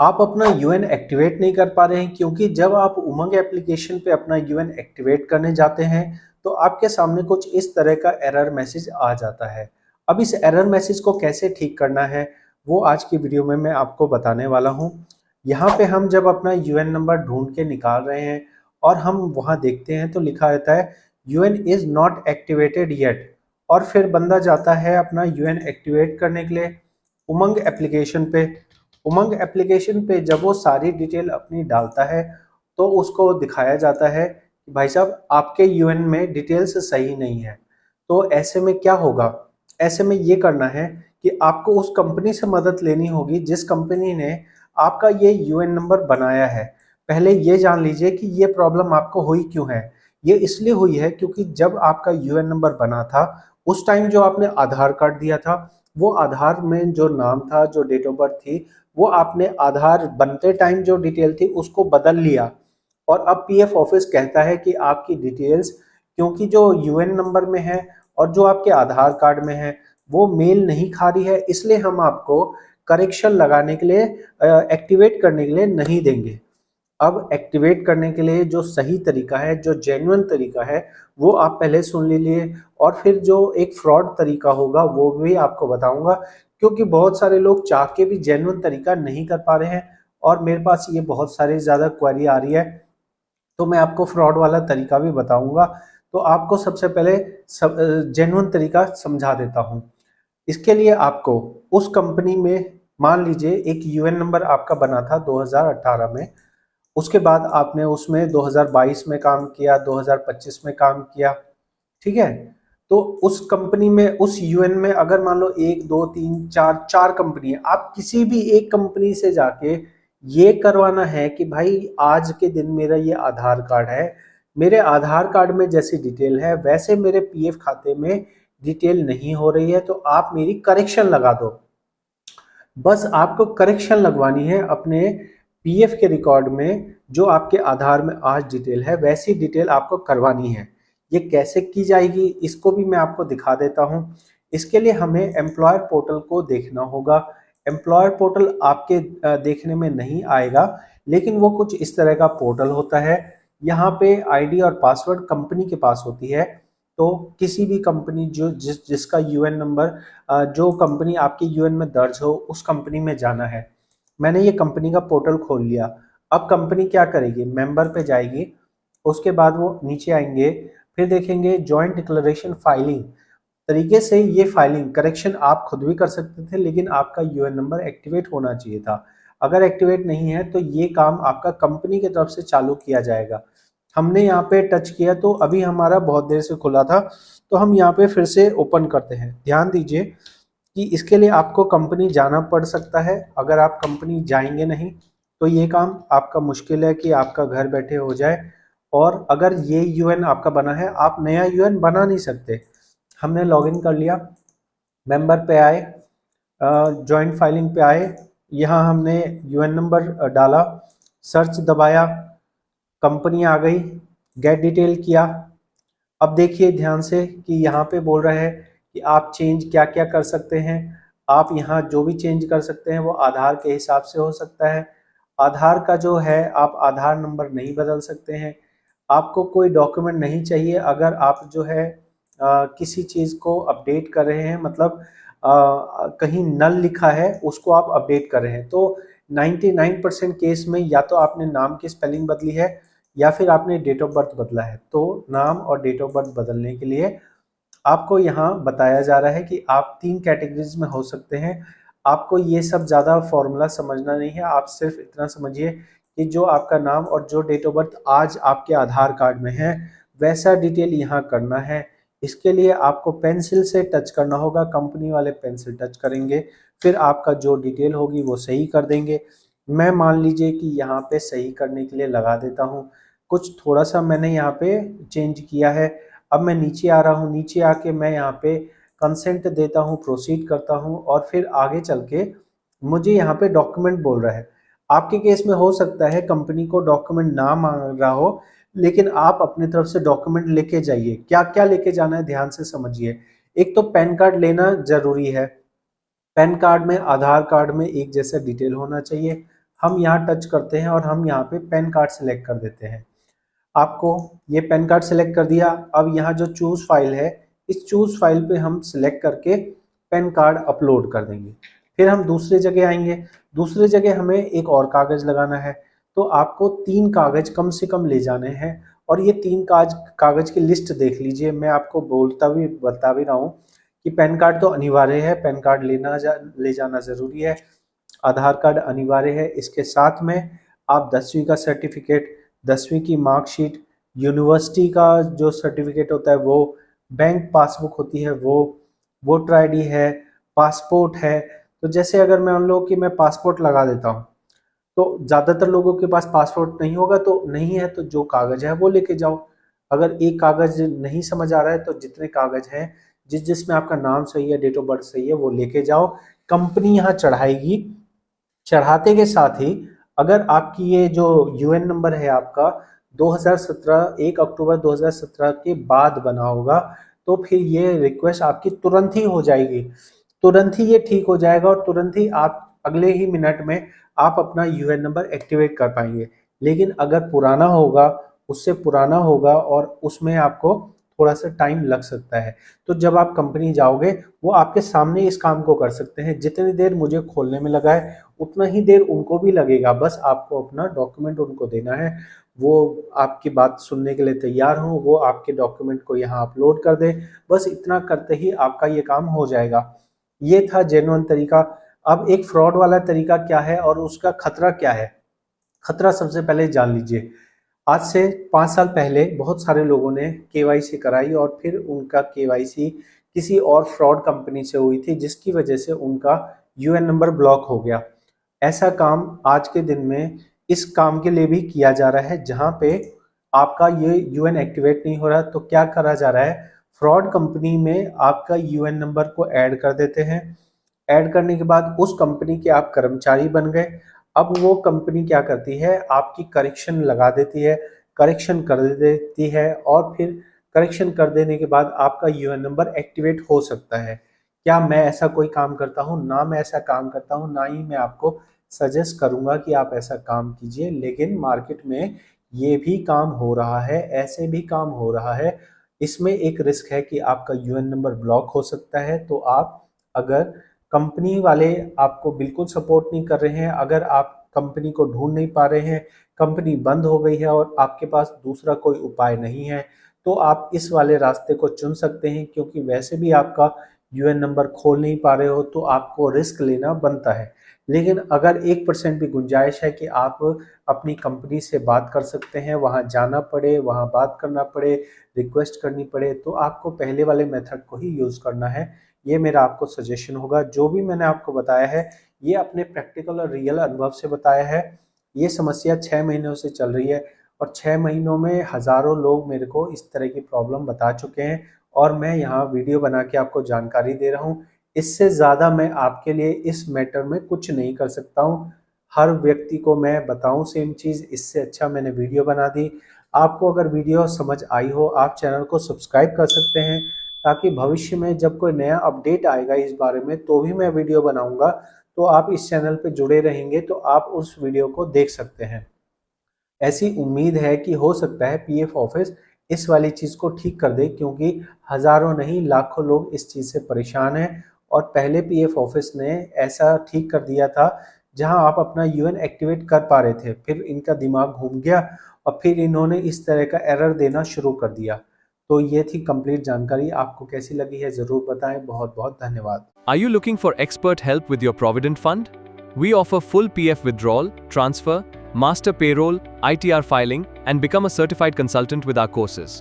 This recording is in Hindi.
आप अपना यूएन एक्टिवेट नहीं कर पा रहे हैं क्योंकि जब आप उमंग एप्लीकेशन पे अपना यूएन एक्टिवेट करने जाते हैं तो आपके सामने कुछ इस तरह का एरर मैसेज आ जाता है। अब इस एरर मैसेज को कैसे ठीक करना है वो आज की वीडियो में मैं आपको बताने वाला हूं। यहाँ पे हम जब अपना यूएन नंबर ढूंढ के निकाल रहे हैं और हम वहां देखते हैं तो लिखा रहता है UN is not activated yet, और फिर बंदा जाता है अपना यूएन एक्टिवेट करने के लिए उमंग एप्लीकेशन पे। उमंग एप्लीकेशन पे जब वो सारी डिटेल अपनी डालता है तो उसको दिखाया जाता है कि भाई साहब आपके यूएन में डिटेल्स सही नहीं है। तो ऐसे में क्या होगा, ऐसे में ये करना है कि आपको उस कंपनी से मदद लेनी होगी जिस कंपनी ने आपका ये यूएन नंबर बनाया है। पहले ये जान लीजिए कि ये प्रॉब्लम आपको हुई क्यों है। ये इसलिए हुई है क्योंकि जब आपका यूएन नंबर बना था उस टाइम जो आपने आधार कार्ड दिया था वो आधार में जो नाम था, जो डेट ऑफ बर्थ थी, वो आपने आधार बनते टाइम जो डिटेल थी उसको बदल लिया। और अब पीएफ ऑफिस कहता है कि आपकी डिटेल्स क्योंकि जो यूएन नंबर में है और जो आपके आधार कार्ड में है वो मेल नहीं खा रही है, इसलिए हम आपको करेक्शन लगाने के लिए एक्टिवेट करने के लिए नहीं देंगे। अब एक्टिवेट करने के लिए जो सही तरीका है, जो जेन्युइन तरीका है, वो आप पहले सुन लीजिए और फिर जो एक फ्रॉड तरीका होगा वो भी आपको बताऊंगा, क्योंकि बहुत सारे लोग चाह के भी जेन्युइन तरीका नहीं कर पा रहे हैं और मेरे पास ये बहुत सारी ज़्यादा क्वेरी आ रही है, तो मैं आपको फ्रॉड वाला तरीका भी बताऊंगा। तो आपको सबसे पहले जेन्युइन तरीका समझा देता हूँ। इसके लिए आपको उस कंपनी में, मान लीजिए एक यूएन नंबर आपका बना था 2018 में, उसके बाद आपने उसमें 2022 में काम किया, 2025 में काम किया, ठीक है। तो उस कंपनी में, उस यूएन में अगर मान लो एक दो तीन चार चार कंपनी है, आप किसी भी एक कंपनी से जाके ये करवाना है कि भाई आज के दिन मेरा ये आधार कार्ड है, मेरे आधार कार्ड में जैसी डिटेल है वैसे मेरे पीएफ खाते में डिटेल नहीं हो रही है, तो आप मेरी करेक्शन लगा दो। बस आपको करेक्शन लगवानी है अपने पीएफ के रिकॉर्ड में, जो आपके आधार में आज डिटेल है वैसी डिटेल आपको करवानी है। ये कैसे की जाएगी इसको भी मैं आपको दिखा देता हूँ। इसके लिए हमें एम्प्लॉयर पोर्टल को देखना होगा। एम्प्लॉयर पोर्टल आपके देखने में नहीं आएगा, लेकिन वो कुछ इस तरह का पोर्टल होता है। यहाँ पे आईडी और पासवर्ड कंपनी के पास होती है। तो किसी भी कंपनी जो जिसका यूएन नंबर, जो कंपनी आपके यूएन में दर्ज हो उस कंपनी में जाना है। मैंने ये कंपनी का पोर्टल खोल लिया। अब कंपनी क्या करेगी, मेंबर पे जाएगी, उसके बाद वो नीचे आएंगे, फिर देखेंगे जॉइंट डिक्लेरेशन फाइलिंग। तरीके से ये फाइलिंग करेक्शन आप खुद भी कर सकते थे, लेकिन आपका यूएन नंबर एक्टिवेट होना चाहिए था। अगर एक्टिवेट नहीं है तो ये काम आपका कंपनी की तरफ से चालू किया जाएगा। हमने यहाँ पे टच किया तो अभी हमारा बहुत देर से खुला था, तो हम यहाँ पे फिर से ओपन करते हैं। ध्यान दीजिए कि इसके लिए आपको कंपनी जाना पड़ सकता है। अगर आप कंपनी जाएंगे नहीं तो ये काम आपका मुश्किल है कि आपका घर बैठे हो जाए। और अगर ये यूएन आपका बना है, आप नया यूएन बना नहीं सकते। हमने लॉगिन कर लिया, मेंबर पे आए, जॉइंट फाइलिंग पे आए, यहाँ हमने यूएन नंबर डाला, सर्च दबाया, कंपनी आ गई, गेट डिटेल किया। अब देखिए ध्यान से कि यहाँ पे बोल रहा है कि आप चेंज क्या क्या कर सकते हैं। आप यहाँ जो भी चेंज कर सकते हैं वो आधार के हिसाब से हो सकता है। आधार का जो है आप आधार नंबर नहीं बदल सकते हैं। आपको कोई डॉक्यूमेंट नहीं चाहिए अगर आप जो है किसी चीज़ को अपडेट कर रहे हैं, मतलब कहीं नल लिखा है उसको आप अपडेट कर रहे हैं, तो 99% केस में या तो आपने नाम की स्पेलिंग बदली है या फिर आपने डेट ऑफ बर्थ बदला है। तो नाम और डेट ऑफ बर्थ बदलने के लिए आपको यहाँ बताया जा रहा है कि आप 3 कैटेगरीज में हो सकते हैं। आपको ये सब ज़्यादा फॉर्मूला समझना नहीं है, आप सिर्फ इतना समझिए कि जो आपका नाम और जो डेट ऑफ बर्थ आज आपके आधार कार्ड में है वैसा डिटेल यहाँ करना है। इसके लिए आपको पेंसिल से टच करना होगा, कंपनी वाले पेंसिल टच करेंगे, फिर आपका जो डिटेल होगी वो सही कर देंगे। मैं मान लीजिए कि यहाँ पे सही करने के लिए लगा देता हूँ, कुछ थोड़ा सा मैंने यहाँ पे चेंज किया है। अब मैं नीचे आ रहा हूँ, नीचे आके मैं यहाँ पे कंसेंट देता हूँ, प्रोसीड करता हूँ और फिर आगे चल के मुझे यहाँ पे डॉक्यूमेंट बोल रहा है। आपके केस में हो सकता है कंपनी को डॉक्यूमेंट ना मांग रहा हो, लेकिन आप अपनी तरफ से डॉक्यूमेंट लेके जाइए। क्या क्या लेके जाना है ध्यान से समझिए। एक तो पैन कार्ड लेना जरूरी है। पैन कार्ड में आधार कार्ड में एक जैसा डिटेल होना चाहिए, हम यहाँ टच करते हैं और हम यहाँ पे पैन कार्ड सेलेक्ट कर देते हैं। आपको ये पैन कार्ड सेलेक्ट कर दिया। अब यहाँ जो चूज फाइल है, इस चूज फाइल पे हम सिलेक्ट करके पैन कार्ड अपलोड कर देंगे। फिर हम दूसरे जगह आएंगे। दूसरे जगह हमें एक और कागज लगाना है, तो आपको 3 कागज कम से कम ले जाने हैं। और ये 3 कागज की लिस्ट देख लीजिए। मैं आपको बता भी रहा हूँ कि पैन कार्ड तो अनिवार्य है, पैन कार्ड ले जाना जरूरी है। आधार कार्ड अनिवार्य है। इसके साथ में आप 10वीं का सर्टिफिकेट, 10वीं की मार्कशीट, यूनिवर्सिटी का जो सर्टिफिकेट होता है वो, बैंक पासबुक होती है वो, वोटर आईडी है, पासपोर्ट है। तो जैसे अगर मैं उन लोगों की मैं पासपोर्ट लगा देता हूँ, तो ज़्यादातर लोगों के पास पासपोर्ट नहीं होगा, तो नहीं है तो जो कागज है वो लेके जाओ। अगर एक कागज नहीं समझ आ रहा है तो जितने कागज हैं जिसमें आपका नाम सही है, डेट ऑफ बर्थ सही है, वो लेके जाओ। कंपनी यहाँ चढ़ाएगी। चढ़ाते के साथ ही अगर आपकी ये जो यूएन नंबर है आपका 2017 1 अक्टूबर 2017 के बाद बना होगा, तो फिर ये रिक्वेस्ट आपकी तुरंत ही हो जाएगी, तुरंत ही ये ठीक हो जाएगा और तुरंत ही आप अगले ही मिनट में आप अपना यूएन नंबर एक्टिवेट कर पाएंगे। लेकिन अगर पुराना होगा, उससे पुराना होगा और उसमें आपको थोड़ा सा टाइम लग सकता है। तो जब आप कंपनी जाओगे वो आपके सामने इस काम को कर सकते हैं। जितनी देर मुझे खोलने में लगा है उतना ही देर उनको भी लगेगा। बस आपको अपना डॉक्यूमेंट उनको देना है, वो आपकी बात सुनने के लिए तैयार हो, वो आपके डॉक्यूमेंट को यहाँ अपलोड कर दे। बस इतना करते ही आपका ये काम हो जाएगा। ये था जेन्युइन तरीका। अब एक फ्रॉड वाला तरीका क्या है और उसका खतरा क्या है? खतरा सबसे पहले जान लीजिए। आज से 5 साल पहले बहुत सारे लोगों ने केवाईसी कराई और फिर उनका केवाईसी किसी और फ्रॉड कंपनी से हुई थी, जिसकी वजह से उनका यूएन नंबर ब्लॉक हो गया। ऐसा काम आज के दिन में इस काम के लिए भी किया जा रहा है, जहां पे आपका ये यूएन एक्टिवेट नहीं हो रहा। तो क्या करा जा रहा है, फ्रॉड कंपनी में आपका यूएन नंबर को ऐड कर देते हैं। ऐड करने के बाद उस कंपनी के आप कर्मचारी बन गए। अब वो कंपनी क्या करती है, आपकी करेक्शन लगा देती है, करेक्शन कर देती है और फिर करेक्शन कर देने के बाद आपका यूएन नंबर एक्टिवेट हो सकता है। क्या मैं ऐसा कोई काम करता हूँ? ना मैं ऐसा काम करता हूँ, ना ही मैं आपको सजेस्ट करूंगा कि आप ऐसा काम कीजिए। लेकिन मार्केट में ये भी काम हो रहा है, ऐसे भी काम हो रहा है। इसमें एक रिस्क है कि आपका यूएन नंबर ब्लॉक हो सकता है। तो आप, अगर कंपनी वाले आपको बिल्कुल सपोर्ट नहीं कर रहे हैं, अगर आप कंपनी को ढूंढ नहीं पा रहे हैं, कंपनी बंद हो गई है और आपके पास दूसरा कोई उपाय नहीं है, तो आप इस वाले रास्ते को चुन सकते हैं। क्योंकि वैसे भी आपका यूएन नंबर खोल नहीं पा रहे हो तो आपको रिस्क लेना बनता है। लेकिन अगर 1% भी गुंजाइश है कि आप अपनी कंपनी से बात कर सकते हैं, वहां जाना पड़े, वहां बात करना पड़े, रिक्वेस्ट करनी पड़े, तो आपको पहले वाले मेथड को ही यूज़ करना है। ये मेरा आपको सजेशन होगा। जो भी मैंने आपको बताया है ये अपने प्रैक्टिकल और रियल अनुभव से बताया है। ये समस्या 6 महीनों से चल रही है और 6 महीनों में हज़ारों लोग मेरे को इस तरह की प्रॉब्लम बता चुके हैं और मैं यहाँ वीडियो बना के आपको जानकारी दे रहा हूँ। इससे ज़्यादा मैं आपके लिए इस मैटर में कुछ नहीं कर सकता हूँ। हर व्यक्ति को मैं बताऊँ सेम चीज़, इससे अच्छा मैंने वीडियो बना दी। आपको अगर वीडियो समझ आई हो, आप चैनल को सब्सक्राइब कर सकते हैं, ताकि भविष्य में जब कोई नया अपडेट आएगा इस बारे में तो भी मैं वीडियो बनाऊंगा, तो आप इस चैनल पे जुड़े रहेंगे तो आप उस वीडियो को देख सकते हैं। ऐसी उम्मीद है कि हो सकता है पीएफ ऑफिस इस वाली चीज़ को ठीक कर दे, क्योंकि हज़ारों नहीं लाखों लोग इस चीज़ से परेशान हैं। और पहले पीएफ ऑफिस ने ऐसा ठीक कर दिया था जहां आप अपना यूएन एक्टिवेट कर पा रहे थे, फिर इनका दिमाग घूम गया और फिर इन्होंने इस तरह का एरर देना शुरू कर दिया। तो ये थी कंप्लीट जानकारी। आपको कैसी लगी है जरूर बताएं। बहुत बहुत धन्यवाद। Are you looking for expert help with your Provident Fund? We offer full PF withdrawal, transfer, master payroll, ITR filing, and become a certified consultant with our courses.